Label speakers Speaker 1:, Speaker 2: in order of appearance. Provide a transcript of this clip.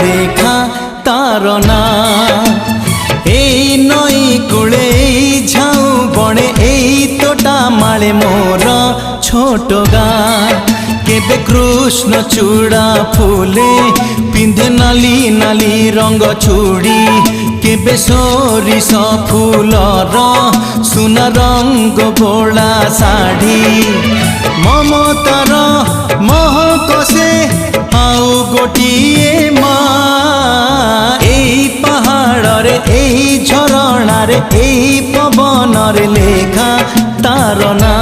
Speaker 1: লেখা তার না। এই নই কূলে এই ঝাউ বনে এই তোটা মালে মোর ছোট গাঁ। কেবে কৃষ্ণ চূড়া ফুলে পিঁধে নালি নালি রঙ চুড়ি, কেবে সরিষ ফুলর সুনা রঙ বোলা শাড়ি। মমতার মহক সে আউ গোটিয়ে মা, এই পাহাড়রে এই ঝরଣାরে এই পবনরে লেখা তার না।